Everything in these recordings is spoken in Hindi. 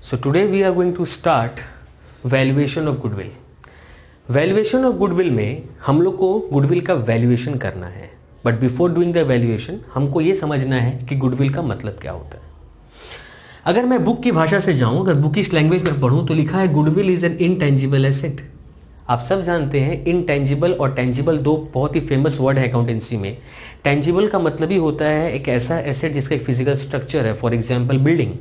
So today we are going to start valuation of goodwill. Valuation of goodwill में हम लोग को गुडविल का वैल्यूएशन करना है, but before doing the valuation हमको ये समझना है कि गुडविल का मतलब क्या होता है। अगर मैं बुक की भाषा से जाऊं, अगर बुकिश लैंग्वेज में पढ़ूं तो लिखा है goodwill is an intangible asset. आप सब जानते हैं इनटेंजिबल और टेंजिबल दो बहुत ही फेमस वर्ड है अकाउंटेंसी में। टेंजिबल का मतलब ही होता है एक ऐसा एसेट जिसका एक फिजिकल स्ट्रक्चर है, for example building,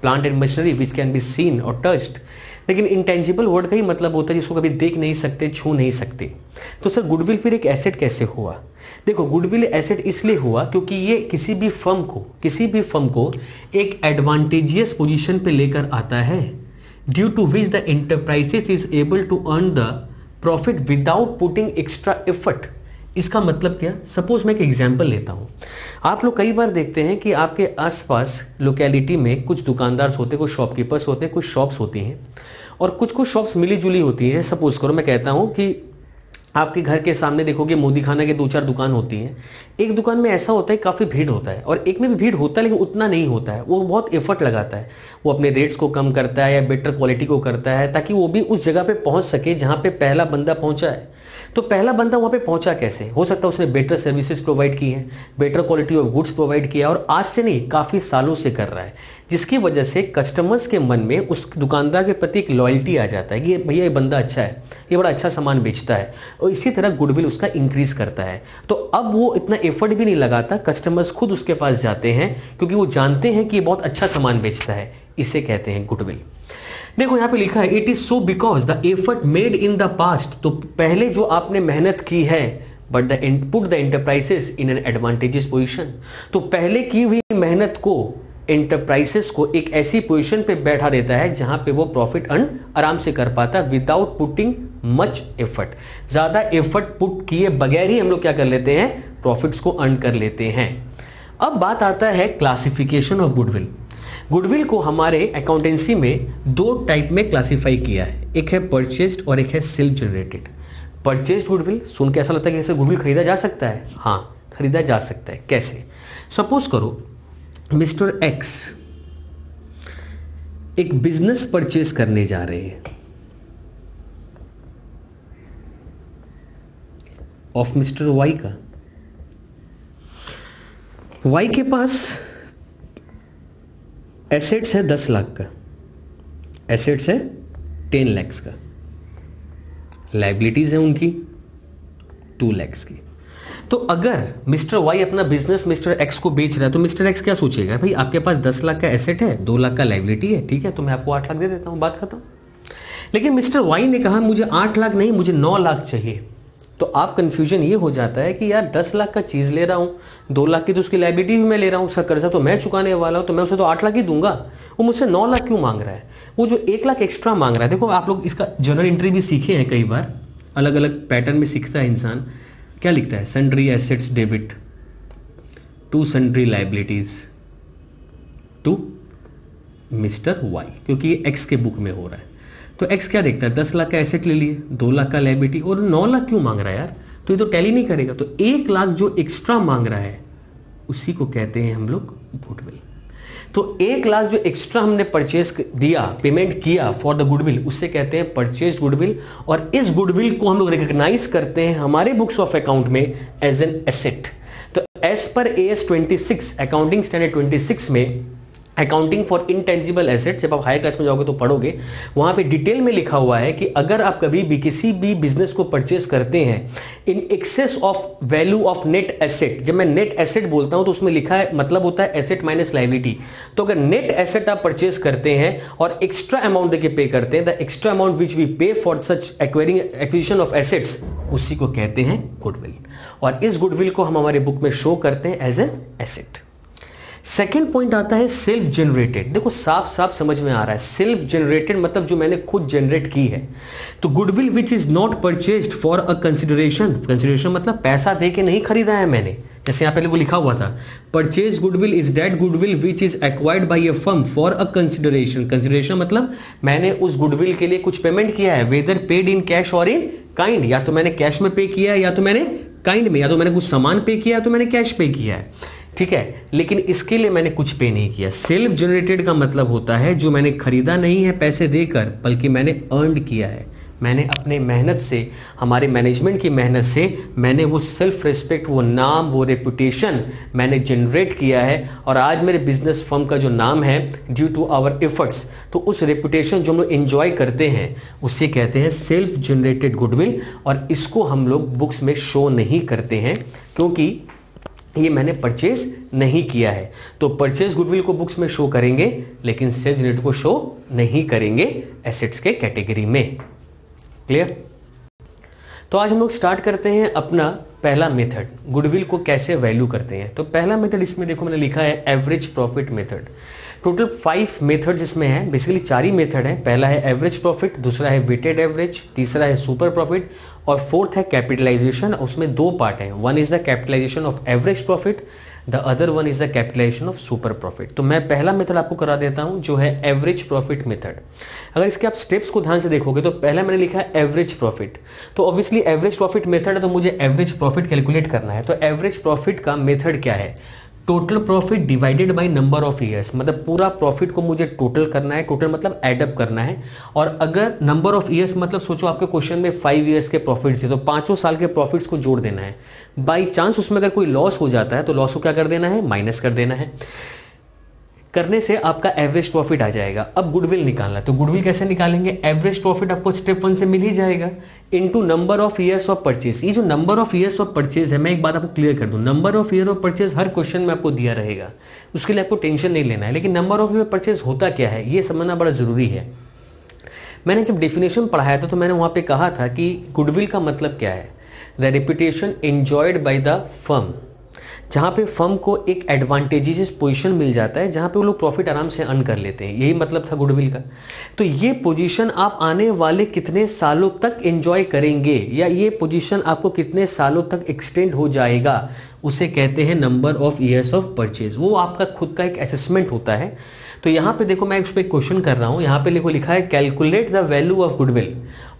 plant and machinery which can be seen और टच्ड। लेकिन इंटेंजिबल वर्ड का ही मतलब होता है जिसको कभी देख नहीं सकते, छू नहीं सकते। तो सर गुडविल फिर एक एसेट कैसे हुआ? देखो, गुडविल एसेट इसलिए हुआ क्योंकि ये किसी भी फर्म को एक एडवांटेजियस पोजीशन पे लेकर आता है, due to which the enterprises is able to earn the profit without putting extra effort. इसका मतलब क्या? सपोज मैं एक एग्जांपल लेता हूं। आप लोग कई बार देखते हैं कि आपके आसपास लोकेलिटी में कुछ दुकानदार होते हैं, कुछ शॉपकीपर्स होते हैं, कुछ शॉप्स होती हैं और कुछ सॉप्स मिली जुली होती हैं। सपोज करो मैं कहता हूं कि आपके घर के सामने देखोगे मोदी खाना के 2-4 दुकान होती हैं। एक दुकान में ऐसा होता है काफ़ी भीड़ होता है और एक में भी भीड़ होता है लेकिन उतना नहीं होता है। वो बहुत एफर्ट लगाता है, वो अपने रेट्स को कम करता है या बेटर क्वालिटी को करता है ताकि वो भी उस जगह पे पहुंच सके जहां पे पहला बंदा पहुंचा है। तो पहला बंदा वहां पे पहुंचा कैसे? हो सकता है उसने बेटर सर्विसेज प्रोवाइड की हैं, better quality of goods provide किया और आज से नहीं काफ़ी सालों से कर रहा है, जिसकी वजह से कस्टमर्स के मन में उस दुकानदार के प्रति एक लॉयल्टी आ जाता है कि भैया ये बंदा अच्छा है, ये बड़ा अच्छा सामान बेचता है, और इसी तरह गुडविल उसका इंक्रीज करता है। तो अब वो इतना एफर्ट भी नहीं लगाता, कस्टमर्स खुद उसके पास जाते हैं क्योंकि वो जानते हैं कि ये बहुत अच्छा सामान बेचता है। इसे कहते हैं गुडविल। देखो यहां पे लिखा है it is so because the effort made in the past. तो पहले जो आपने मेहनत की है, but the put the enterprises in an advantageous position. तो पहले की हुई मेहनत को एंटरप्राइजेस को एक ऐसी पोजीशन पे बैठा देता है जहां पे वो प्रॉफिट अर्न आराम से कर पाता है विदाउट पुटिंग मच एफर्ट। ज्यादा एफर्ट पुट किए बगैर ही हम लोग क्या कर लेते हैं, प्रॉफिट्स को अर्न कर लेते हैं। अब बात आता है क्लासिफिकेशन ऑफ गुडविल। गुडविल को हमारे अकाउंटेंसी में 2 टाइप में क्लासिफाई किया है, एक है परचेज्ड और एक है सेल्फ जनरेटेड। परचेज्ड गुडविल सुन के ऐसा लगता है कि ऐसे गुडविल खरीदा जा सकता है। हाँ, खरीदा जा सकता है। कैसे? सपोज करो मिस्टर एक्स एक बिजनेस परचेज करने जा रहे हैं ऑफ मिस्टर वाई का। वाई के पास एसेट्स है 10 लाख का, एसेट्स है 10 लाख का, लाइबिलिटीज है उनकी 2 लाख की। तो अगर मिस्टर वाई अपना बिजनेस मिस्टर एक्स को बेच रहा है तो मिस्टर एक्स क्या सोचेगा, भाई आपके पास 10 लाख का एसेट है, 2 लाख का लाइबिलिटी है, ठीक है तो मैं आपको 8 लाख दे देता हूं, बात खत्म। लेकिन मिस्टर वाई ने कहा मुझे 8 लाख नहीं, मुझे 9 लाख चाहिए। तो आप कंफ्यूजन ये हो जाता है कि यार 10 लाख का चीज ले रहा हूं, 2 लाख की तो उसकी लाइबिलिटी भी मैं ले रहा हूं, उसका कर्जा तो मैं चुकाने वाला हूं, तो मैं उसे तो 8 लाख ही दूंगा, वो मुझसे 9 लाख क्यों मांग रहा है? वो जो 1 लाख एक्स्ट्रा मांग रहा है, देखो आप लोग इसका जर्नल एंट्री भी सीखे हैं कई बार, अलग अलग पैटर्न में सीखता है इंसान। क्या लिखता है? Sundry assets debit to sundry liabilities to mister Y, क्योंकि ये एक्स के बुक में हो रहा है। तो एक्स क्या देखता है, 10 लाख का एसेट ले लिए, 2 लाख का लाइबिलिटी, और 9 लाख क्यों मांग रहा है यार? तो ये तो टैली नहीं करेगा। तो 1 लाख जो एक्स्ट्रा मांग रहा है उसी को कहते हैं हम लोग गुडविल। तो 1 लाख जो एक्स्ट्रा हमने परचेज दिया, पेमेंट किया फॉर द गुडविल, उससे कहते हैं परचेज गुडविल। और इस गुडविल को हम लोग रिकॉग्नाइज करते हैं हमारे बुक्स ऑफ अकाउंट में एज एन एसेट। तो as per AS 26 accounting standard 26 में अकाउंटिंग फॉर इंटेंजिबल एसेट, जब आप हायर क्लास में जाओगे तो पढ़ोगे, वहां पे डिटेल में लिखा हुआ है कि अगर आप कभी भी किसी भी बिजनेस को परचेज करते हैं in excess of value of net asset, जब मैं नेट एसेट बोलता हूं तो उसमें लिखा है मतलब होता है एसेट माइनस लाइबिलिटी। तो अगर नेट एसेट आप परचेज करते हैं और एक्स्ट्रा अमाउंट देके पे करते हैं, the extra amount which we pay for such acquisition of assets, उसी को कहते हैं गुडविल। और इस गुडविल को हम हमारे बुक में शो करते हैं as an asset. Second point आता है सेल्फ जनरेटेड। देखो साफ साफ समझ में आ रहा है, सेल्फ जनरेटेड मतलब जो मैंने खुद जनरेट की है। तो goodwill which is not purchased for a consideration, consideration मतलब पैसा दे के नहीं खरीदा है मैंने, जैसे यहां पहले को लिखा हुआ था purchase goodwill is that goodwill which is acquired by a firm for a consideration. Consideration मतलब मैंने उस गुडविल के लिए कुछ पेमेंट किया है, वेदर पेड इन कैश और इन काइंड, या तो मैंने कैश में पे किया है या तो मैंने काइंड में, या तो मैंने कुछ सामान पे किया है तो मैंने कैश पे किया है। ठीक है, लेकिन इसके लिए मैंने कुछ पे नहीं किया। सेल्फ जनरेटेड का मतलब होता है जो मैंने खरीदा नहीं है पैसे देकर, बल्कि मैंने अर्न किया है, मैंने अपने मेहनत से, हमारे मैनेजमेंट की मेहनत से मैंने वो सेल्फ रिस्पेक्ट, वो नाम, वो रेपुटेशन मैंने जनरेट किया है। और आज मेरे बिजनेस फर्म का जो नाम है ड्यू टू आवर एफर्ट्स, तो उस रेपुटेशन जो हम लोग एंजॉय करते हैं उससे कहते हैं सेल्फ जनरेटेड गुडविल। और इसको हम लोग बुक्स में शो नहीं करते हैं क्योंकि ये मैंने परचेज नहीं किया है। तो परचेज गुडविल को बुक्स में शो करेंगे लेकिन सेल्फ जनरेटेड को शो नहीं करेंगे एसेट्स के कैटेगरी में। क्लियर? तो आज हम लोग स्टार्ट करते हैं अपना पहला मेथड, गुडविल को कैसे वैल्यू करते हैं। तो पहला मेथड इसमें देखो मैंने लिखा है average profit method. Total 5 methods इसमें हैं, बेसिकली 4 ही मेथड हैं। पहला है एवरेज प्रॉफिट, दूसरा है वेटेड एवरेज, तीसरा है सुपर प्रॉफिट और फोर्थ है कैपिटलाइजेशन। उसमें 2 पार्ट हैं, one is the capitalisation of average profit, the other one is the capitalisation of super profit. तो मैं पहला मेथड आपको करा देता हूं जो है एवरेज प्रॉफिट मेथड। अगर इसके आप स्टेप्स को ध्यान से देखोगे तो पहला मैंने लिखा है एवरेज प्रॉफिट। तो ऑब्वियसली एवरेज प्रॉफिट मेथड है तो मुझे एवरेज प्रॉफिट कैलकुलेट करना है। तो एवरेज प्रॉफिट का मेथड क्या है? Total profit divided by number of years, मतलब पूरा प्रॉफिट को मुझे टोटल करना है, टोटल मतलब एडअप करना है। और अगर नंबर ऑफ ईयर्स मतलब सोचो आपके क्वेश्चन में 5 ईयर्स के प्रॉफिट्स थे तो 5 साल के प्रॉफिट्स को जोड़ देना है। बाई चांस उसमें अगर कोई लॉस हो जाता है तो लॉस को क्या कर देना है? माइनस कर देना है। करने से आपका एवरेज प्रॉफिट आ जाएगा। अब गुडविल निकालना है, तो गुडविल कैसे निकालेंगे? एवरेज प्रॉफिट आपको स्टेप 1 से मिल ही जाएगा into number of years of purchase. ये जो number of years of purchase है, मैं एक बात आपको क्लियर कर दूं, number of year of purchase her question में आपको दिया रहेगा, उसके लिए आपको टेंशन नहीं लेना है। लेकिन नंबर ऑफ ईयर परचेज होता क्या है ये समझना बड़ा जरूरी है। मैंने जब डेफिनेशन पढ़ाया था तो मैंने वहां पे कहा था कि गुडविल का मतलब क्या है? The reputation enjoyed by the firm, जहां पे फर्म को एक एडवांटेजेस पोजीशन मिल जाता है, जहां पे वो लोग प्रॉफिट आराम से अर्न कर लेते हैं, यही मतलब था गुडविल का। तो ये पोजीशन आप आने वाले कितने सालों तक एंजॉय करेंगे या ये पोजीशन आपको कितने सालों तक एक्सटेंड हो जाएगा, उसे कहते हैं number of years of purchase. वो आपका खुद का एक असेसमेंट होता है। तो यहाँ पे देखो मैं उस पर क्वेश्चन कर रहा हूँ, यहाँ पे देखो लिखा है calculate the value of goodwill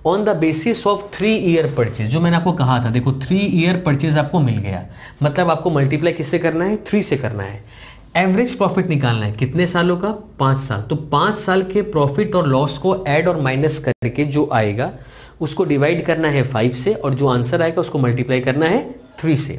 on the basis of 3 year purchase. जो मैंने आपको कहा था, देखो 3 ईयर परचेज आपको मिल गया, मतलब आपको मल्टीप्लाई किससे करना है? 3 से करना है। एवरेज प्रॉफिट निकालना है कितने सालों का? 5 साल। तो 5 साल के प्रॉफिट और लॉस को ऐड और माइनस करके जो आएगा उसको डिवाइड करना है 5 से और जो आंसर आएगा उसको मल्टीप्लाई करना है 3 से।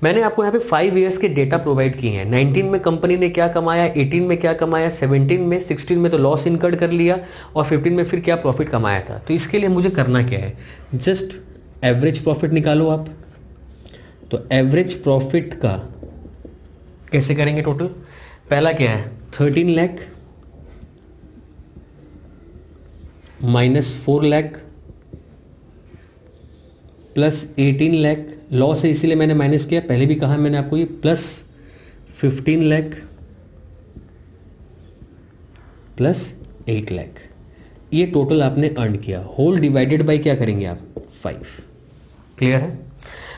मैंने आपको यहाँ पे 5 ईयर्स के डेटा प्रोवाइड किए हैं। 19 में कंपनी ने क्या कमाया, 18 में क्या कमाया, 17 में, 16 में तो लॉस इनकर्ड कर लिया और 15 में फिर क्या प्रॉफिट कमाया था। तो इसके लिए मुझे करना क्या है? जस्ट एवरेज प्रॉफिट निकालो आप। तो एवरेज प्रॉफिट का कैसे करेंगे टोटल? पहला क्या है? 13 lakh minus 4 lakh plus 18 lakh, loss है इसीलिए मैंने माइनस किया, पहले भी कहा मैंने आपको ये, प्लस 15 लाख प्लस 8 लाख। ये टोटल आपने अर्न किया, होल डिवाइडेड बाय क्या करेंगे आप? 5। क्लियर है?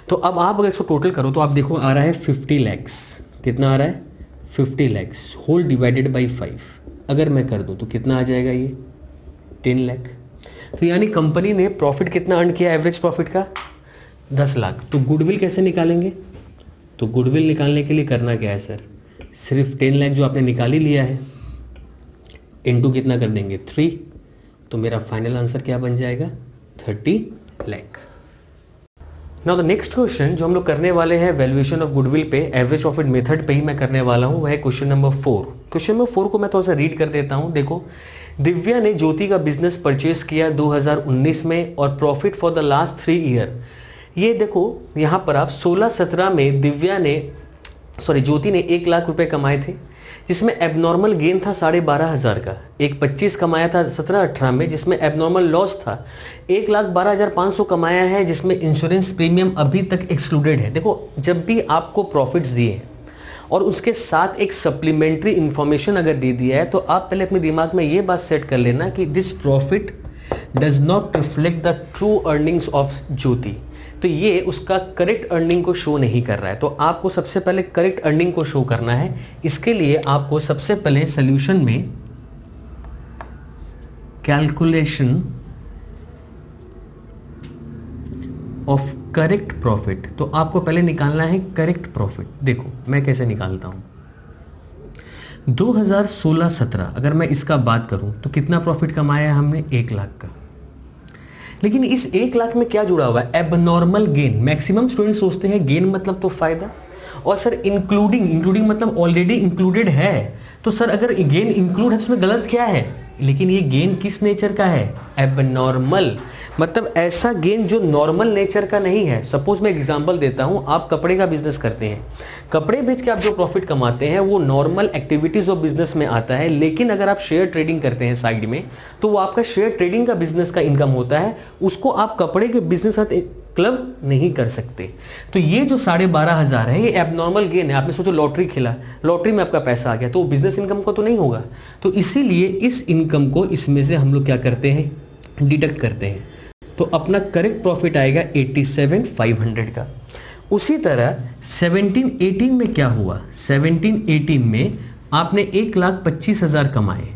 तो अब आप अगर इसको टोटल करो तो आप देखो आ रहा है 50 लैक्स। कितना आ रहा है? 50 लैक्स होल डिवाइडेड बाय 5। अगर मैं कर दूं तो कितना आ जाएगा ये? 10 लाख। तो यानी कंपनी ने प्रॉफिट कितना अर्न किया एवरेज प्रॉफिट का? 10 लाख। तो गुडविल कैसे निकालेंगे? तो गुडविल निकालने के लिए करना क्या है सर? सिर्फ 10 लाख जो आपने निकाल ही लिया है इनटू कितना कर देंगे? 3। तो मेरा फाइनल आंसर क्या बन जाएगा? 30 lakh. Now the next question जो हम लोग करने वाले हैं वैल्यूएशन ऑफ गुडविल पे, एवरेज प्रॉफिट मेथड पे ही मैं करने वाला हूं, वह है क्वेश्चन नंबर 4। क्वेश्चन नंबर 4 को मैं थोड़ा सा रीड कर देता हूं। देखो, दिव्या ने ज्योति का बिजनेस परचेज किया 2019 में और profit for the last 3 year. ये देखो यहां पर आप 16-17 में ज्योति ने 1 लाख रुपए कमाए थे, जिसमें एबनॉर्मल गेन था 12,500 का। एक 25 कमाया था 17-18 में, जिसमें एबनॉर्मल लॉस था। 1,12,500 कमाया है, जिसमें इंश्योरेंस प्रीमियम अभी तक एक्सक्लूडेड है। देखो, जब भी आपको प्रॉफिट्स दिए और उसके साथ एक सप्लीमेंट्री इंफॉर्मेशन अगर दे दिया है तो आप पहले अपने दिमाग में ये बात सेट कर लेना कि this profit does not reflect the true earnings of Jyoti. तो ये उसका करेक्ट अर्निंग को शो नहीं कर रहा है। तो आपको सबसे पहले करेक्ट अर्निंग को शो करना है। इसके लिए आपको सबसे पहले सॉल्यूशन में कैलकुलेशन ऑफ करेक्ट प्रॉफिट, तो आपको पहले निकालना है करेक्ट प्रॉफिट। देखो मैं कैसे निकालता हूं, 2016-17 अगर मैं इसका बात करूं तो कितना प्रॉफिट कमाया है हमने, 1 लाख का। लेकिन इस 1 लाख में क्या जुड़ा हुआ है, एबनॉर्मल गेन। मैक्सिमम स्टूडेंट सोचते हैं गेन मतलब तो फायदा, और सर इंक्लूडिंग मतलब ऑलरेडी इंक्लूडेड है। तो सर अगर गेन इंक्लूड है तो उसमें गलत क्या है, लेकिन ये गेन किस नेचर का है, एबनॉर्मल, मतलब ऐसा गेन जो नॉर्मल नेचर का नहीं है। सपोज मैं एग्जांपल देता हूं, आप कपड़े का बिजनेस करते हैं, कपड़े बेच के आप जो प्रॉफिट कमाते हैं वो नॉर्मल एक्टिविटीज ऑफ बिजनेस में आता है। लेकिन अगर आप शेयर ट्रेडिंग करते हैं साइड में, तो वो आपका शेयर ट्रेडिंग का बिजनेस का इनकम होता है, उसको आप कपड़े के बिजनेस साथ क्लब नहीं कर सकते। तो ये जो 12,500 है ये एबनॉर्मल गेन है। आपने सोचो लॉटरी खेला, लॉटरी में आपका पैसा आ गया, तो बिजनेस इनकम को तो नहीं होगा। तो इसीलिए इस इनकम को इसमें से हम लोग क्या करते हैं, डिडक्ट करते हैं। तो अपना करेक्ट प्रॉफिट आएगा 87,500 का। उसी तरह 17-18 में क्या हुआ, 17-18 में आपने 1,25,000 कमाए,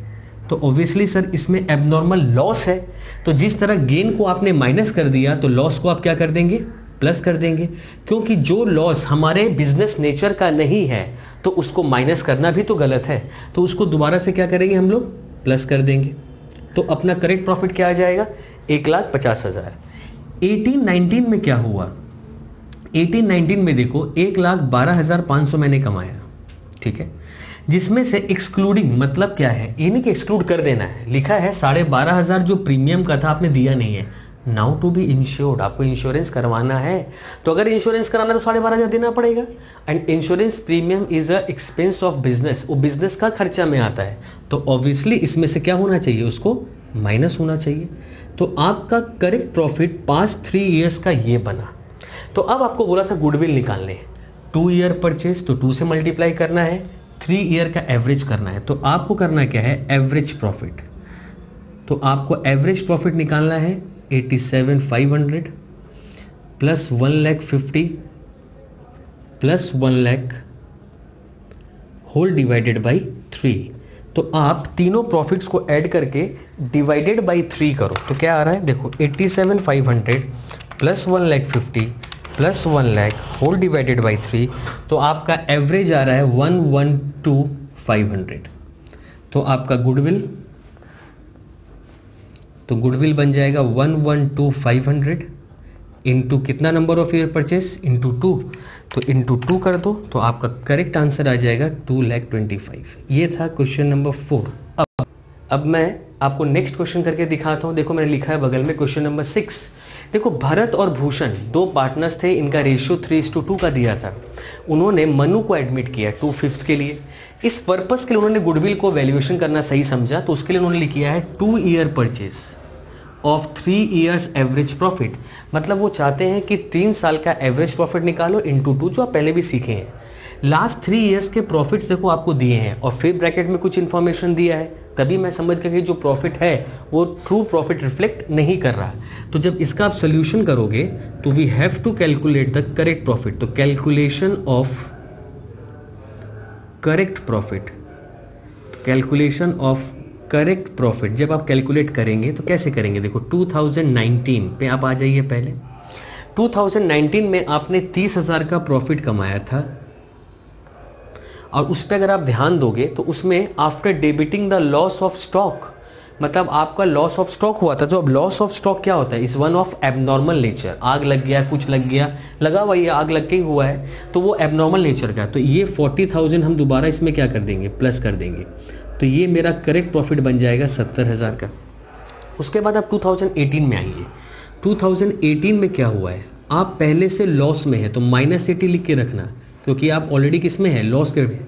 तो ऑब्वियसली सर इसमें एबनॉर्मल लॉस है। तो जिस तरह गेन को आपने माइनस कर दिया, तो लॉस को आप क्या कर देंगे, प्लस कर देंगे, क्योंकि जो लॉस हमारे बिजनेस नेचर का नहीं है तो उसको माइनस करना भी तो गलत है। तो उसको दोबारा से क्या करेंगे हम लोग, प्लस कर देंगे। तो अपना करेक्ट प्रॉफिट क्या आ जाएगा, 1,50,000। 18-19 में क्या हुआ, 18-19 में देखो 1,12,500 मैंने कमाया, ठीक है, जिसमें से एक्सक्लूडिंग मतलब क्या है, ये नहीं कि एक्सक्लूड कर देना है, लिखा है 12,500 जो प्रीमियम का था आपने दिया नहीं है। नाउ टू बी इंश्योर्ड, आपको इंश्योरेंस करवाना है, तो अगर इंश्योरेंस कराना है तो 12,500 देना पड़ेगा। And insurance premium is a expense of business, वो बिजनेस का खर्चा में आता है, तो ऑब्वियसली इसमें से क्या होना चाहिए, उसको माइनस होना चाहिए। तो आपका करेक्ट प्रॉफिट पास्ट 3 ईयर्स का ये बना। तो अब आपको बोला था गुडविल निकालने, 2 ईयर परचेज, तो 2 से मल्टीप्लाई करना है, 3 ईयर का एवरेज करना है। तो आपको करना क्या है, एवरेज प्रॉफिट। तो आपको एवरेज प्रॉफिट निकालना है 87,500 plus 1,50,000 plus 1,00,000 whole divided by 3। तो आप तीनों प्रॉफिट्स को ऐड करके डिवाइडेड बाई 3 करो, तो क्या आ रहा है, देखो 87,500 plus 1,50,000 plus 1,00,000 whole divided by 3, तो आपका एवरेज आ रहा है 112,500। तो आपका गुडविल, तो गुडविल बन जाएगा 112,500 इंटू कितना number of year purchase, into 2, तो इंटू 2 कर दो, तो आपका करेक्ट आंसर आ जाएगा 2,25,000। ये था क्वेश्चन नंबर 4। अब मैं आपको नेक्स्ट क्वेश्चन करके दिखाता हूं। देखो मैंने लिखा है बगल में क्वेश्चन नंबर 6। देखो भरत और भूषण 2 पार्टनर्स थे, इनका रेशियो 3:2 का दिया था। उन्होंने मनु को एडमिट किया 2/5 के लिए। इस पर्पस के लिए उन्होंने गुडविल को वैल्यूएशन करना सही समझा, तो उसके लिए उन्होंने किया है 2 year purchase of 3 years average profit. मतलब वो चाहते हैं कि 3 साल का एवरेज प्रॉफिट निकालो इंटू 2, जो आप पहले भी सीखे हैं। लास्ट 3 ईयर्स के प्रॉफिट्स देखो आपको दिए हैं, और फिर ब्रैकेट में कुछ इंफॉर्मेशन दिया है, तभी मैं समझ गया कि जो प्रॉफिट है वो ट्रू प्रॉफिट रिफ्लेक्ट नहीं कर रहा। तो जब इसका आप सोल्यूशन करोगे तो we have to calculate the correct profit. तो calculation of correct profit, calculation of correct profit जब आप कैलकुलेट करेंगे तो कैसे करेंगे, देखो 2019 पे आप आ जाइए। पहले 2019 में आपने 30,000 का प्रॉफिट कमाया था, और उस पर अगर आप ध्यान दोगे तो उसमें after debiting the loss of stock, मतलब आपका लॉस ऑफ स्टॉक हुआ था। तो अब लॉस ऑफ स्टॉक क्या होता है, is one of abnormal nature. आग लग गया, कुछ लग गया, लगा हुआ, ये आग लग के ही हुआ है, तो वो एबनॉर्मल नेचर का। तो ये 40,000 हम दोबारा इसमें क्या कर देंगे, प्लस कर देंगे। तो ये मेरा करेक्ट प्रॉफिट बन जाएगा 70,000 का। उसके बाद आप 2018 में आइए। 2018 में क्या हुआ है, आप पहले से लॉस में है तो -80 लिख के रखना, क्योंकि आप ऑलरेडी किस में है, लॉस के में।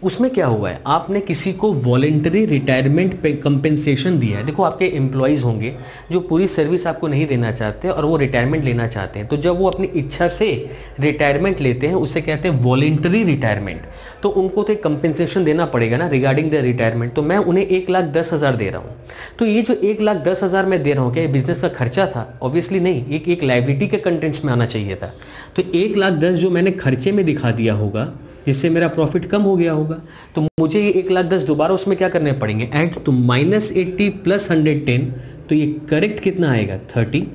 उसमें क्या हुआ है, आपने किसी को वॉलेंटरी रिटायरमेंट पे कंपेंसेशन दिया है। देखो आपके एम्प्लॉयज़ होंगे जो पूरी सर्विस आपको नहीं देना चाहते और वो रिटायरमेंट लेना चाहते हैं, तो जब वो अपनी इच्छा से रिटायरमेंट लेते हैं उसे कहते हैं वॉलेंटरी रिटायरमेंट। तो उनको तो एक कंपेंसेशन देना पड़ेगा ना रिगार्डिंग द रिटायरमेंट। तो मैं उन्हें 1,10,000 दे रहा हूँ। तो ये जो 1,10,000 मैं दे रहा हूँ, क्या ये बिजनेस का खर्चा था? ऑब्वियसली नहीं, एक लाइबिलिटी के कंटेंट्स में आना चाहिए था। तो 1,10,000 जो मैंने खर्चे में दिखा दिया होगा, जिससे मेरा प्रॉफिट कम हो गया होगा, तो मुझे ये 1,10,000 दोबारा उसमें क्या करने पड़ेंगे, ऐड। तो -80 + 110, तो ये करेक्ट कितना आएगा, 30।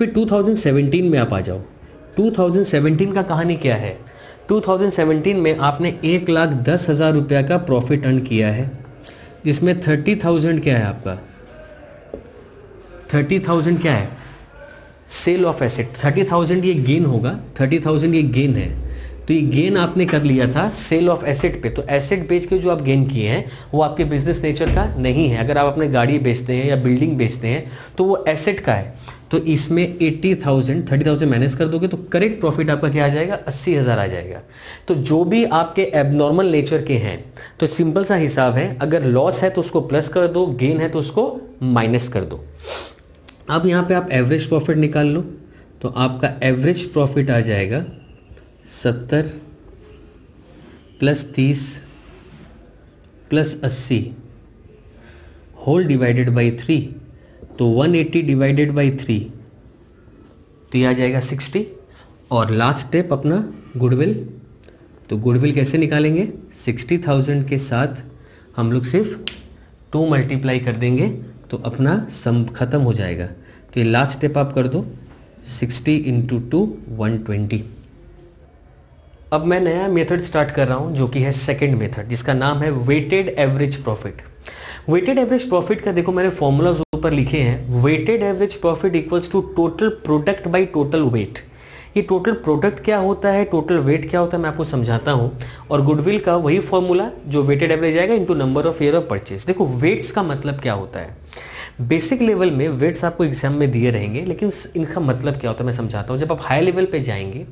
फिर 2017 में आप आ जाओ। 2017 का कहानी क्या है? 2017 में आपने 1,10,000 रुपया का प्रॉफिट अर्न किया है, जिसमें 30,000 क्या है आपका? 30,000 क्या है? Cell of asset. 30,000 ये गेन होगा, 30,000 ये गेन है। तो ये गेन आपने कर लिया था सेल ऑफ एसेट पे। तो एसेट बेच के जो आप गेन किए हैं वो आपके बिजनेस नेचर का नहीं है। अगर आप अपने गाड़ी बेचते हैं या बिल्डिंग बेचते हैं तो वो एसेट का है। तो इसमें 80,000 30,000 माइनस कर दोगे तो करेक्ट प्रॉफिट आपका क्या आ जाएगा? 80,000 आ जाएगा। तो जो भी आपके एबनॉर्मल नेचर के हैं तो सिंपल सा हिसाब है, अगर लॉस है तो उसको प्लस कर दो, गेन है तो उसको माइनस कर दो। अब यहाँ पे आप एवरेज प्रॉफिट निकाल लो, तो आपका एवरेज प्रॉफिट आ जाएगा 70 plus 30 plus 80 whole divided by 3, तो 180 डिवाइडेड बाई 3, तो ये आ जाएगा 60। और लास्ट स्टेप अपना गुडविल। तो गुडविल कैसे निकालेंगे? 60,000 के साथ हम लोग सिर्फ 2 मल्टीप्लाई कर देंगे तो अपना सम खत्म हो जाएगा। तो ये लास्ट स्टेप आप कर दो, 60 इंटू 2 120। अब मैं नया मेथड स्टार्ट कर रहा हूं जो कि है सेकंड मेथड, जिसका नाम है weighted average profit. Weighted average profit का देखो मैंने फॉर्मूलाज ऊपर लिखे हैं। Weighted average profit equals to total product by total weight. ये टोटल प्रोडक्ट क्या होता है, टोटल वेट क्या होता है, मैं आपको समझाता हूं। और गुडविल का वही फॉर्मूला जो वेटेड एवरेज आएगा into number of year of purchase. देखो वेट्स का मतलब क्या होता है, बेसिक लेवल में वेट्स आपको एग्जाम में दिए रहेंगे, लेकिन इनका मतलब क्या होता है मैं समझाता हूँ। जब आप हाई लेवल पे जाएंगे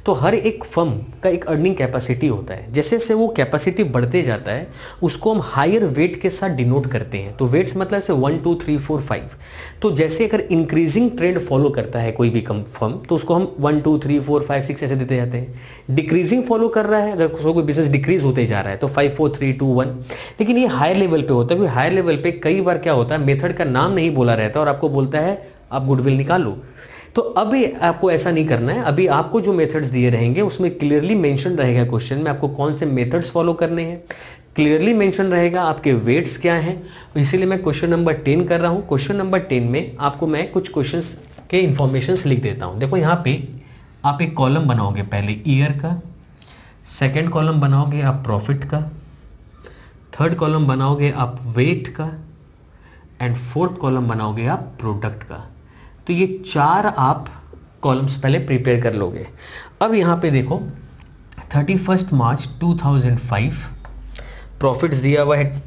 तो हर एक फर्म का एक अर्निंग कैपेसिटी होता है। जैसे जैसे वो कैपेसिटी बढ़ते जाता है उसको हम हायर वेट के साथ डिनोट करते हैं। तो वेट्स मतलब से 1 2 3 4 5। तो जैसे अगर इंक्रीजिंग ट्रेंड फॉलो करता है कोई भी फर्म तो उसको हम 1 2 3 4 5 6 ऐसे देते जाते हैं। डिक्रीजिंग फॉलो कर रहा है, अगर कोई बिजनेस डिक्रीज होते जा रहा है तो 5 4 3 2 1। लेकिन ये हायर लेवल पे होता है, क्योंकि हायर लेवल पे कई बार क्या होता है मेथड का नाम नहीं बोला रहता और आपको बोलता है आप गुडविल निकालो। तो अभी आपको ऐसा नहीं करना है। अभी आपको जो मेथड्स दिए रहेंगे उसमें क्लियरली मेंशन रहेगा क्वेश्चन में आपको कौन से मेथड्स फॉलो करने हैं, क्लियरली मेंशन रहेगा आपके वेट्स क्या हैं। इसीलिए मैं क्वेश्चन नंबर 10 कर रहा हूं। क्वेश्चन नंबर 10 में आपको मैं कुछ क्वेश्चंस के इंफॉर्मेशंस लिख देता हूं। देखो यहाँ पे आप एक कॉलम बनाओगे, पहले ईयर का, सेकेंड कॉलम बनाओगे आप प्रॉफिट का, थर्ड कॉलम बनाओगे आप वेट का, एंड फोर्थ कॉलम बनाओगे आप प्रोडक्ट का। तो ये 4 आप कॉलम्स पहले प्रिपेयर कर लोगे। अब यहाँ पे देखो 31 मार्च 2005 प्रॉफिट्स दिया हुआ है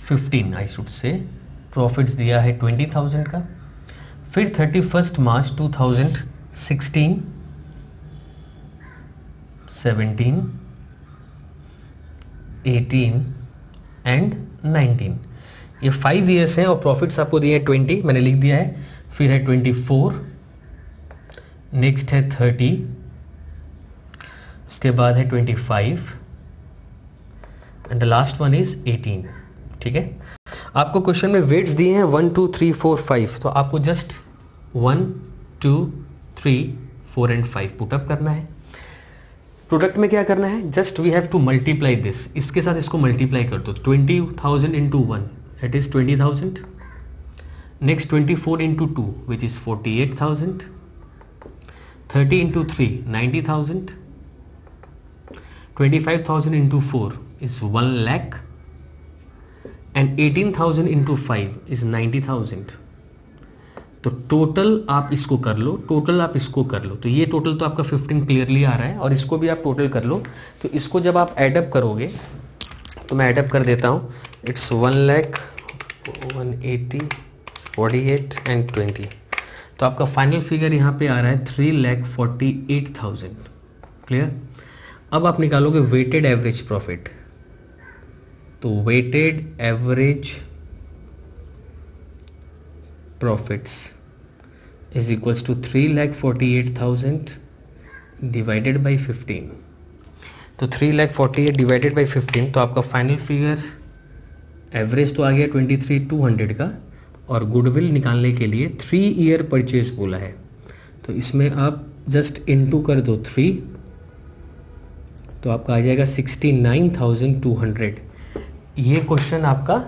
15, आई शुड से प्रॉफिट्स दिया है 20,000 का। फिर 31 मार्च 2016 17 18 एंड 19, ये 5 ईयर्स हैं और प्रॉफिट्स आपको दिए हैं 20, मैंने लिख दिया है। फिर है 24, नेक्स्ट है 30, उसके बाद है 25 and the last one is 18। ठीक है, आपको क्वेश्चन में वेट्स दिए हैं 1 2 3 4 5, तो आपको जस्ट 1 2 3 4 एंड 5 पुटअप करना है। प्रोडक्ट में क्या करना है, just we have to multiply this, इसके साथ इसको मल्टीप्लाई कर दो। 20,000 into 1 that is 20,000, next 24 into 2 which is 48,000, 30 into 3 90,000, 25,000 into 4 is 1 lakh and 18,000 into 5 is 90,000। तो टोटल आप इसको कर लो, टोटल आप इसको कर लो। तो ये टोटल तो आपका 15 क्लियरली आ रहा है और इसको भी आप टोटल कर लो। तो इसको जब आप एडअप करोगे तो मैं एडअप कर देता हूँ, इट्स 1 लाख 180 48 एंड 20। तो आपका फाइनल फिगर यहाँ पे आ रहा है 3,48,000। क्लियर। अब आप निकालोगे वेटेड एवरेज प्रॉफिट। तो weighted average profits is equals to 3,48,000 divided by 15। तो 3,48,000 डिवाइडेड बाई 15, तो आपका फाइनल फिगर एवरेज तो आ गया 23,200 का, और गुडविल निकालने के लिए 3 ईयर परचेज बोला है। तो इसमें आप जस्ट इनटू कर दो 3, तो आपका आ जाएगा 69,200। ये क्वेश्चन आपका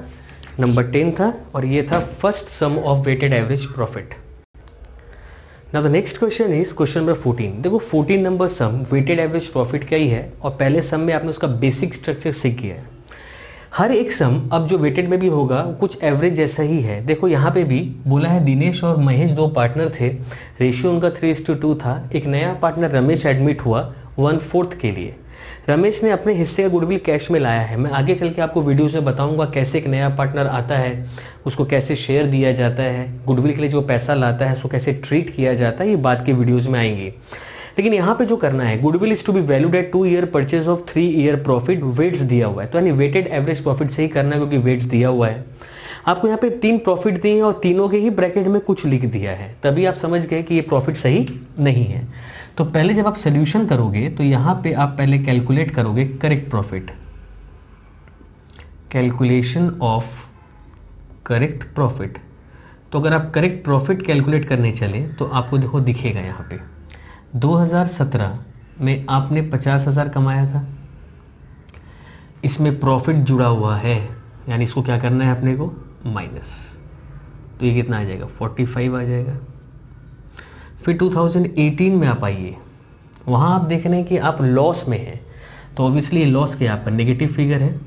नंबर 10 था और ये था first sum of weighted average profit. Now the next question is question number 14। देखो 14 नंबर सम वेटेड एवरेज प्रॉफिट का ही है और पहले सम में आपने उसका बेसिक स्ट्रक्चर सीख किया है। हर एक सम अब जो वेटेड में भी होगा कुछ एवरेज जैसा ही है। देखो यहाँ पे भी बोला है दिनेश और महेश दो पार्टनर थे, रेशियो उनका 3:2 था। एक नया पार्टनर रमेश एडमिट हुआ 1/4 के लिए। रमेश ने अपने हिस्से का गुडविल कैश में लाया है। मैं आगे चल के आपको वीडियो से बताऊंगा कैसे एक नया पार्टनर आता है, उसको कैसे शेयर दिया जाता है, गुडविल के लिए जो पैसा लाता है उसको कैसे ट्रीट किया जाता है, ये बात के वीडियोस में आएंगी। लेकिन यहाँ पे जो करना है, goodwill is to be valued at 2 year purchase of 3 year profit, weights दिया हुआ है। तो यानी वेटेड एवरेज प्रॉफिट से ही करना है क्योंकि वेट्स दिया हुआ है। आपको यहाँ पे 3 प्रॉफिट दिए हैं और तीनों के ही ब्रैकेट में कुछ लिख दिया है, तभी आप समझ गए कि ये प्रॉफिट सही नहीं है। तो पहले जब आप सोल्यूशन करोगे तो यहाँ पे आप पहले कैलकुलेट करोगे correct profit, calculation of correct profit. तो अगर आप करेक्ट प्रॉफिट कैलकुलेट करने चले तो आपको देखो दिखेगा यहाँ पे 2017 में आपने 50,000 कमाया था, इसमें प्रॉफिट जुड़ा हुआ है, यानी इसको क्या करना है अपने को माइनस, तो ये कितना आ जाएगा 45 आ जाएगा। फिर 2018 में आप आइए, वहाँ आप देख रहे हैं कि आप लॉस में हैं, तो ऑब्वियसली लॉस क्या आपका नेगेटिव फिगर है।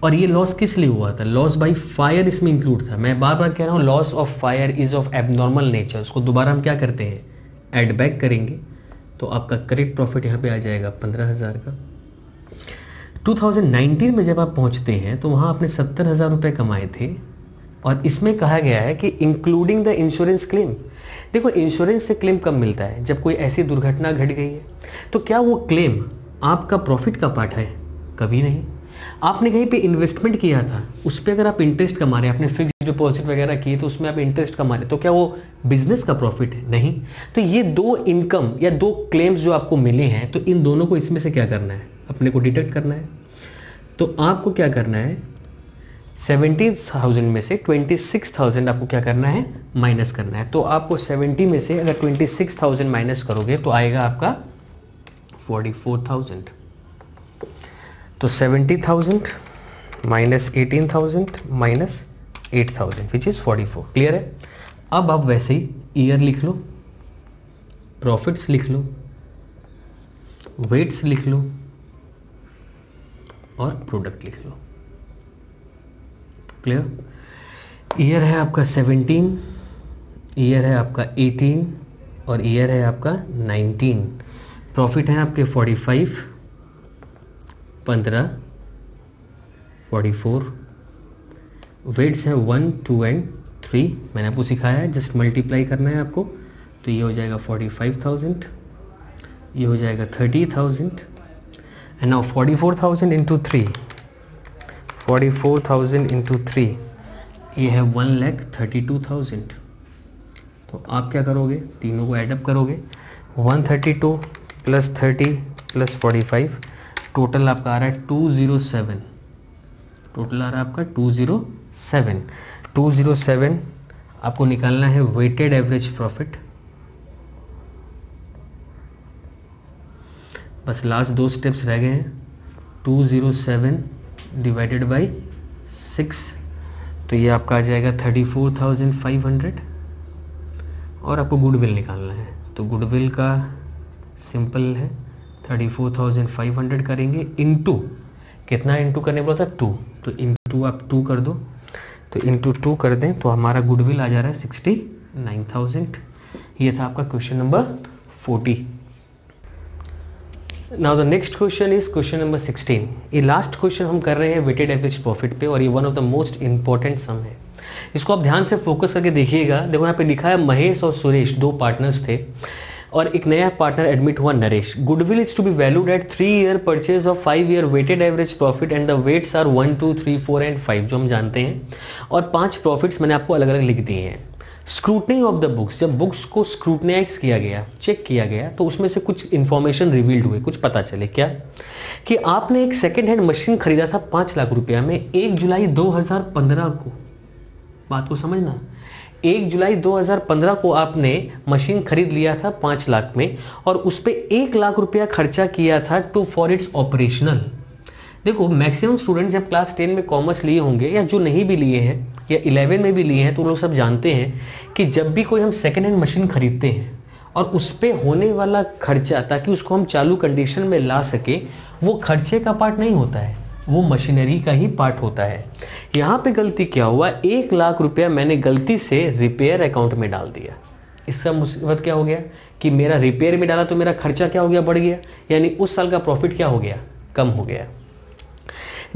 और ये लॉस किस लिए हुआ था, लॉस बाय फायर इसमें इंक्लूड था। मैं बार बार कह रहा हूँ loss of fire is of abnormal nature, उसको दोबारा हम क्या करते हैं ऐड बैक करेंगे, तो आपका करेक्ट प्रॉफिट यहाँ पे आ जाएगा 15,000 का। 2019 में जब आप पहुँचते हैं तो वहाँ आपने 70,000 रुपये कमाए थे और इसमें कहा गया है कि इंक्लूडिंग द इंश्योरेंस क्लेम। देखो इंश्योरेंस से क्लेम कब मिलता है, जब कोई ऐसी दुर्घटना घट गई है। तो क्या वो क्लेम आपका प्रॉफिट का पार्ट है, कभी नहीं। आपने कहीं पे इन्वेस्टमेंट किया था, उस पर अगर आप इंटरेस्ट कमा रहे हैं, आपने फिक्स्ड डिपॉजिट वगैरह किए तो उसमें आप इंटरेस्ट कमा रहे, तो क्या वो बिजनेस का प्रॉफिट है, नहीं। तो ये 2 इनकम या 2 क्लेम्स जो आपको मिले हैं, तो इन दोनों को इसमें से क्या करना है, अपने को डिडक्ट करना है। तो आपको क्या करना है 17,000 में से 26,000 आपको क्या करना है माइनस करना है। तो आपको 70 में से अगर 26,000 माइनस करोगे तो आएगा आपका 44,000। तो 70,000 minus 18,000 minus 8,000 which is 44। Clear है। अब आप वैसे ही ईयर लिख लो, प्रॉफिट्स लिख लो, वेट्स लिख लो और प्रोडक्ट लिख लो। क्लियर। ईयर है आपका 17, ईयर है आपका 18 और ईयर है आपका 19। प्रॉफिट है आपके 45, 15, 44। वेट्स हैं 1, 2 एंड 3। मैंने आपको सिखाया है, जस्ट मल्टीप्लाई करना है आपको। तो ये हो जाएगा 45,000, ये हो जाएगा 30,000 एंड नाउ 44,000 इंटू 3, 44,000 इंटू 3 ये है 1,32,000। तो आप क्या करोगे, तीनों को एडअप करोगे, 132 प्लस 30 प्लस 45, टोटल आपका आ रहा है 207। टोटल आ रहा है आपका 207। 207 आपको निकालना है वेटेड एवरेज प्रॉफिट। बस लास्ट 2 स्टेप्स रह गए हैं। 207 डिवाइडेड बाई 6, तो ये आपका आ जाएगा 34,500। और आपको गुडविल निकालना है, तो गुडविल का सिंपल है 34,500 करेंगे इनटू, कितना इनटू करने बोला था 2, तो इनटू आप 2 कर दो, तो इनटू 2 कर दें तो हमारा गुडविल आ जा रहा है 69,000। ये था आपका question number 40। Now the next question is question number 16। ये लास्ट क्वेश्चन हम कर रहे हैं वेटेड एवरेज प्रॉफिट पे और ये one of the most important sum है। इसको आप ध्यान से फोकस करके देखिएगा। देखो यहाँ पे लिखा है महेश और सुरेश 2 पार्टनर्स थे और एक नया पार्टनर एडमिट हुआ Naresh. Goodwill is to be valued at 3 year purchase of 5 year weighted average profit and the weights are 1, 2, 3, 4 and 5 जो हम जानते हैं, और 5 प्रॉफिट्स मैंने आपको अलग अलग लिख दिए हैं। स्क्रूटनी ऑफ द बुक्स, जब बुक्स को स्क्रूटनाइज किया गया, चेक किया गया, तो उसमें से कुछ इंफॉर्मेशन रिवील्ड हुए, कुछ पता चले। क्या कि आपने एक सेकेंड हैंड मशीन खरीदा था 5 लाख रुपया में 1 जुलाई 2015 को। बात को समझना, 1 जुलाई 2015 को आपने मशीन खरीद लिया था 5 लाख में और उस पर 1 लाख रुपया खर्चा किया था टू फॉर इट्स ऑपरेशनल। देखो मैक्सिमम स्टूडेंट जब क्लास 10 में कॉमर्स लिए होंगे या जो नहीं भी लिए हैं, या 11 में भी लिए हैं, तो लोग सब जानते हैं कि जब भी कोई हम सेकेंड हैंड मशीन खरीदते हैं और उस पर होने वाला खर्चा, ताकि उसको हम चालू कंडीशन में ला सके, वो खर्चे का पार्ट नहीं होता है, वो मशीनरी का ही पार्ट होता है। यहाँ पे गलती क्या हुआ, 1 लाख रुपया मैंने गलती से रिपेयर अकाउंट में डाल दिया। इसका मुसीबत क्या हो गया कि मेरा रिपेयर में डाला तो मेरा खर्चा क्या हो गया, बढ़ गया, यानी उस साल का प्रॉफिट क्या हो गया, कम हो गया।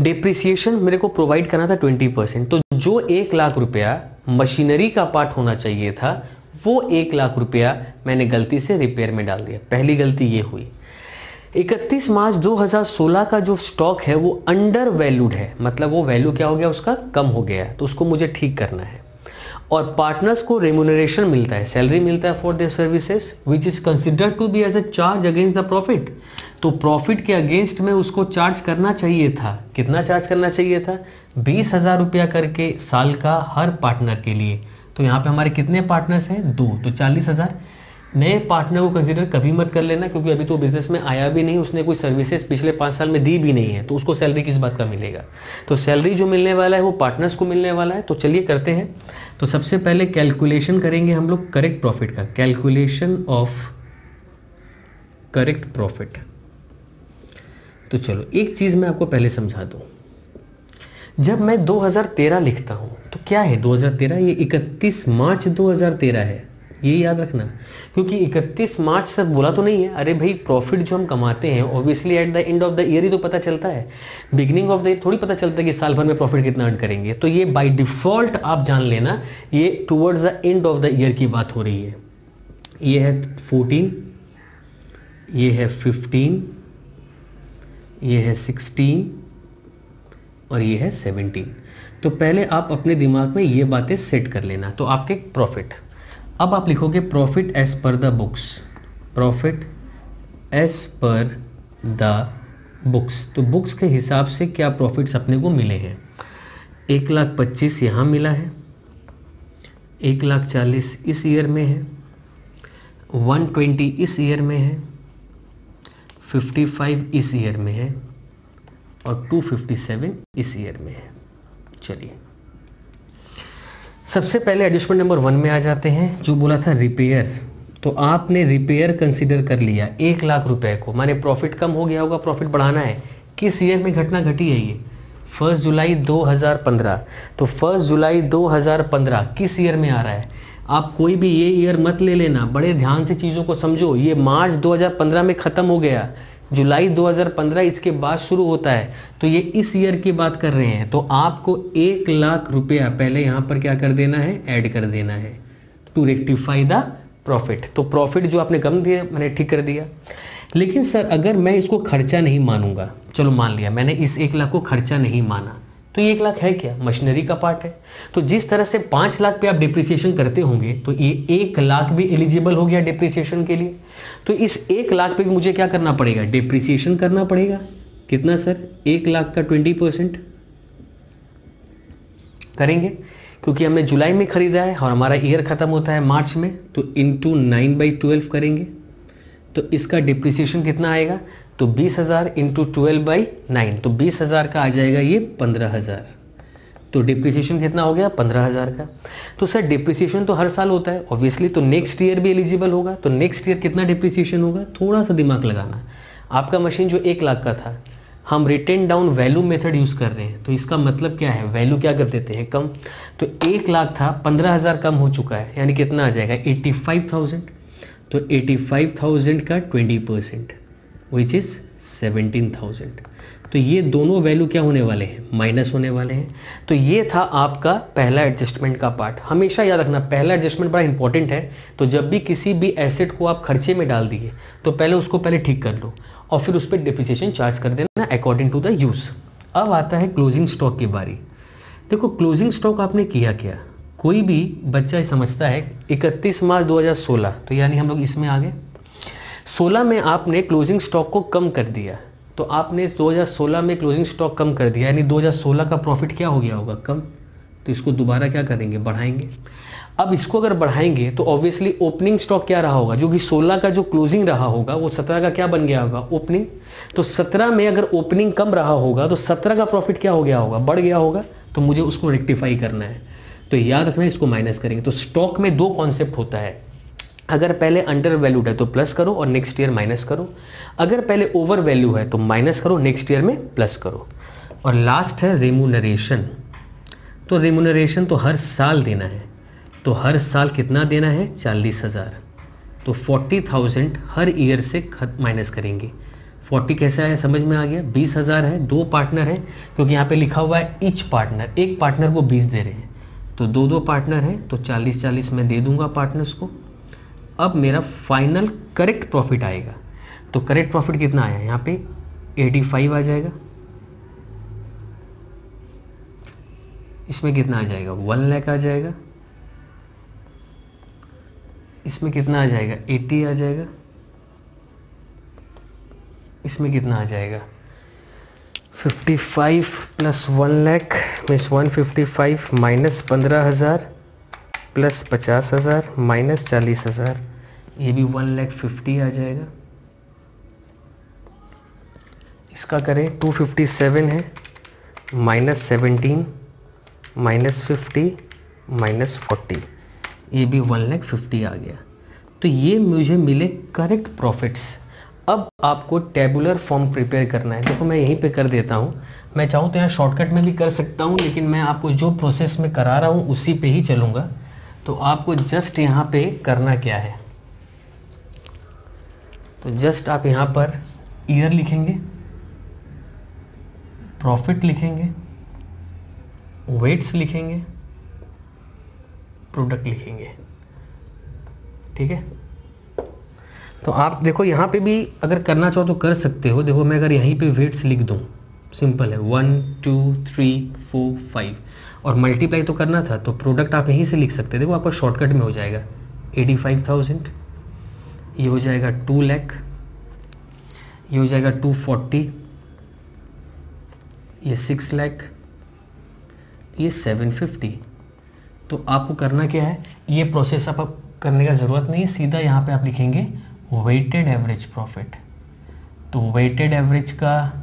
डिप्रिसिएशन मेरे को प्रोवाइड करना था 20%, तो जो 1 लाख रुपया मशीनरी का पार्ट होना चाहिए था, वो 1 लाख रुपया मैंने गलती से रिपेयर में डाल दिया। पहली गलती ये हुई। 31 मार्च 2016 का जो स्टॉक है वो अंडर वैल्यूड है, मतलब वो वैल्यू क्या हो गया, उसका कम हो गया है, तो उसको मुझे ठीक करना है। और पार्टनर्स को रेम्यूनरेशन मिलता है, सैलरी मिलता है for their services which is considered to be as a charge against the profit. तो प्रॉफिट के अगेंस्ट में उसको चार्ज करना चाहिए था। कितना चार्ज करना चाहिए था, 20,000 रुपया करके साल का हर पार्टनर के लिए। तो यहाँ पे हमारे कितने पार्टनर्स हैं, 2, तो 40,000। नए पार्टनर को कंसीडर कभी मत कर लेना, क्योंकि अभी तो बिजनेस में आया भी नहीं, उसने कोई सर्विसेज पिछले 5 साल में दी भी नहीं है, तो उसको सैलरी किस बात का मिलेगा। तो सैलरी जो मिलने वाला है वो पार्टनर्स को मिलने वाला है। तो चलिए करते हैं। तो सबसे पहले कैलकुलेशन करेंगे हम लोग करेक्ट प्रॉफिट का, कैलकुलेशन ऑफ करेक्ट प्रॉफिट। तो चलो एक चीज मैं आपको पहले समझा दूं। जब मैं 2013 लिखता हूं तो क्या है 2013, ये 31 मार्च 2013 है, ये याद रखना, क्योंकि 31 मार्च तक बोला तो नहीं है। अरे भाई, प्रॉफिट जो हम कमाते हैं obviously at the end of the year ही तो पता चलता है, बिगिनिंग ऑफ द ईयर थोड़ी पता चलता है कि साल भर में प्रॉफिट कितना अर्न करेंगे। तो ये बाय डिफॉल्ट आप जान लेना, ये towards the end of the year की बात हो रही है। ये है 14, ये है 15, ये है 16 और ये है 17। तो पहले आप अपने दिमाग में ये बातें सेट कर लेना। तो आपके प्रॉफिट, अब आप लिखोगे profit as per the books, profit as per the books. तो बुक्स के हिसाब से क्या प्रॉफिट्स अपने को मिले हैं, 1,25,000 यहाँ मिला है, 1,40,000 इस ईयर में है, 120 इस ईयर में है, 55 इस ईयर में है और 257 इस ईयर में है। चलिए सबसे पहले एडजस्टमेंट नंबर 1 में आ जाते हैं, जो बोला था रिपेयर। तो आपने रिपेयर कंसीडर कर लिया 1 लाख रुपए को, माने प्रॉफिट कम हो गया होगा, प्रॉफिट बढ़ाना है। किस ईयर में घटना घटी है ये, 1 जुलाई 2015। तो 1 जुलाई 2015 किस ईयर में आ रहा है, आप कोई भी ये ईयर मत ले लेना, बड़े ध्यान से चीज़ों को समझो। ये मार्च 2015 में ख़त्म हो गया, जुलाई 2015 इसके बाद शुरू होता है, तो ये इस ईयर की बात कर रहे हैं। तो आपको 1 लाख रुपया पहले यहाँ पर क्या कर देना है, ऐड कर देना है टू रेक्टिफाई द प्रॉफिट। तो प्रॉफिट जो आपने कम दिया मैंने ठीक कर दिया। लेकिन सर अगर मैं इसको खर्चा नहीं मानूंगा, चलो मान लिया मैंने इस 1 लाख को खर्चा नहीं माना, तो ये 1 लाख है क्या, मशीनरी का पार्ट है। तो जिस तरह से 5 लाख पे आप डिप्रिसिएशन करते होंगे, तो ये 1 लाख भी एलिजिबल हो गया डिप्रिसिएशन के लिए। तो इस 1 लाख पे भी मुझे क्या करना पड़ेगा, डिप्रिसिएशन करना पड़ेगा। कितना सर, 1 लाख का 20% करेंगे, क्योंकि हमने जुलाई में खरीदा है और हमारा ईयर खत्म होता है मार्च में, तो इंटू 9/12 करेंगे। तो इसका डिप्रिसिएशन कितना आएगा, तो 20,000 इंटू 12/9, तो 20,000 का आ जाएगा ये 15,000। तो डिप्रिसिएशन कितना हो गया, 15,000 का। तो सर डिप्रिसिएशन तो हर साल होता है ऑब्वियसली, तो नेक्स्ट ईयर भी एलिजिबल होगा। तो नेक्स्ट ईयर कितना डिप्रिसिएशन होगा, थोड़ा सा दिमाग लगाना। आपका मशीन जो 1 लाख का था, हम written down value method use कर रहे हैं, तो इसका मतलब क्या है, वैल्यू क्या कर देते हैं, कम। तो 1 लाख था, 15,000 कम हो चुका है, यानी कितना आ जाएगा, 85,000। तो 85,000 का 20% विच इज 17,000। तो ये दोनों वैल्यू क्या होने वाले हैं, माइनस होने वाले हैं। तो ये था आपका पहला एडजस्टमेंट का पार्ट। हमेशा याद रखना पहला एडजस्टमेंट बड़ा इंपॉर्टेंट है। तो जब भी किसी भी एसेट को आप खर्चे में डाल दिए, तो पहले उसको पहले ठीक कर लो और फिर उस पर डिप्रिसिएशन चार्ज कर देना अकॉर्डिंग टू द यूज। अब आता है क्लोजिंग स्टॉक की बारी। देखो क्लोजिंग स्टॉक आपने किया क्या, कोई भी बच्चा समझता है 31 मार्च 2016, तो यानी हम लोग इसमें आ गए। 16 में आपने क्लोजिंग स्टॉक को कम कर दिया, तो आपने 2016 में क्लोजिंग स्टॉक कम कर दिया, यानी 2016 का प्रॉफिट क्या हो गया होगा, कम। तो इसको दोबारा क्या करेंगे, बढ़ाएंगे। अब इसको अगर बढ़ाएंगे तो ऑब्वियसली ओपनिंग स्टॉक क्या रहा होगा, जो कि 16 का जो क्लोजिंग रहा होगा वो 17 का क्या बन गया होगा, ओपनिंग। तो 17 में अगर ओपनिंग कम रहा होगा तो 17 का प्रॉफिट क्या हो गया होगा, बढ़ गया होगा। तो मुझे उसको रेक्टिफाई करना है, तो याद रखना इसको माइनस करेंगे। तो स्टॉक में दो कॉन्सेप्ट होता है, अगर पहले अंडर वैल्यूड है तो प्लस करो और नेक्स्ट ईयर माइनस करो, अगर पहले ओवर वैल्यू है तो माइनस करो, नेक्स्ट ईयर में प्लस करो। और लास्ट है रेम्यूनरेशन। तो रेम्यूनरेशन तो हर साल देना है, तो हर साल कितना देना है, 40,000। तो 40,000 हर ईयर से माइनस करेंगे। 40 कैसे आया, समझ में आ गया। 20,000 है, दो पार्टनर हैं, क्योंकि यहाँ पे लिखा हुआ है ईच पार्टनर, एक पार्टनर को 20 दे रहे हैं, तो दो दो पार्टनर हैं, तो 40-40 मैं दे दूंगा पार्टनर्स को। अब मेरा फाइनल करेक्ट प्रॉफिट आएगा, तो करेक्ट प्रॉफिट कितना आया, यहाँ पे 85 आ जाएगा, इसमें कितना आ जाएगा, 1 लाख आ जाएगा, इसमें कितना आ जाएगा, 80 आ जाएगा, इसमें कितना आ जाएगा, 55 plus 1 lakh means 155 minus 15,000 plus 50,000 minus 40,000, ये भी 1,50,000 आ जाएगा। इसका करें 257 है, माइनस 17 माइनस 50 माइनस 40, ये भी 1,50,000 आ गया। तो ये मुझे मिले करेक्ट प्रॉफिट्स। अब आपको टेबुलर फॉर्म प्रिपेयर करना है। देखो मैं यहीं पे कर देता हूँ, मैं चाहूँ तो यहाँ शॉर्टकट में भी कर सकता हूँ, लेकिन मैं आपको जो प्रोसेस में करा रहा हूँ उसी पे ही चलूँगा। तो आपको जस्ट यहाँ पे करना क्या है, तो जस्ट आप यहाँ पर ईयर लिखेंगे, प्रॉफिट लिखेंगे, वेट्स लिखेंगे, प्रोडक्ट लिखेंगे, ठीक है। तो आप देखो यहाँ पे भी अगर करना चाहो तो कर सकते हो। देखो मैं अगर यहीं पे वेट्स लिख दूँ, सिंपल है, 1 2 3 4 5, और मल्टीप्लाई तो करना था, तो प्रोडक्ट आप यहीं से लिख सकते हैं। देखो आपका शॉर्टकट में हो जाएगा 85,000, ये हो जाएगा 2 लाख, ये हो जाएगा 240, ये 6 लाख, ये 750। तो आपको करना क्या है, ये प्रोसेस आप करने का ज़रूरत नहीं है, सीधा यहाँ पे आप लिखेंगे वेटेड एवरेज प्रॉफिट। तो वेटेड एवरेज का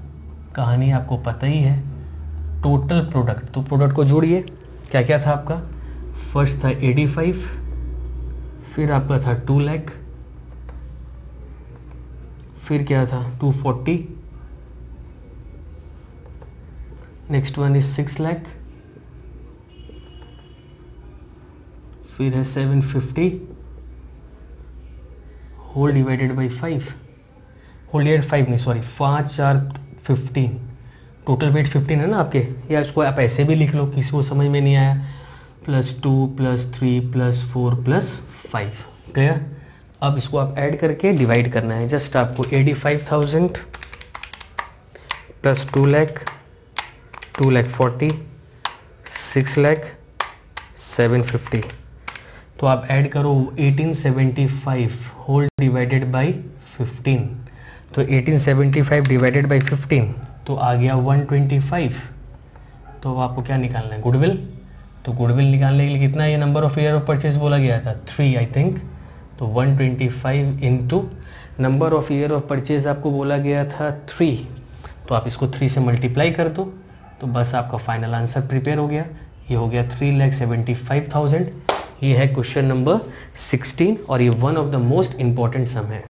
कहानी आपको पता ही है, टोटल प्रोडक्ट, तो प्रोडक्ट को जोड़िए, क्या क्या था आपका, फर्स्ट था 85, फिर आपका था 2 लाख, फिर क्या था 240, नेक्स्ट वन इज 6 लाख, फिर है 750 whole divided by 5, whole divided 5 नहीं सॉरी 5 4 15, टोटल वेट 15 है ना आपके, या इसको आप ऐसे भी लिख लो, किसी को समझ में नहीं आया, +2 +3 +4 +5, क्लियर। अब इसको आप ऐड करके डिवाइड करना है, जस्ट आपको 85,000 प्लस 2 लाख 2,40,000 6 लाख 750, तो आप ऐड करो 1875 होल डिवाइडेड बाई 15, तो 1875 डिवाइडेड बाई 15 तो आ गया 125। तो आपको क्या निकालना है, गुडविल। तो गुडविल निकालने के लिए कितना, ये number of year of purchase बोला गया था 3 आई थिंक, तो 125 into number of year of purchase आपको बोला गया था 3, तो आप इसको 3 से मल्टीप्लाई कर दो, तो बस आपका फाइनल आंसर प्रिपेयर हो गया। ये हो गया 3,75,000। ये है क्वेश्चन नंबर 16 और ये one of the most important sum है।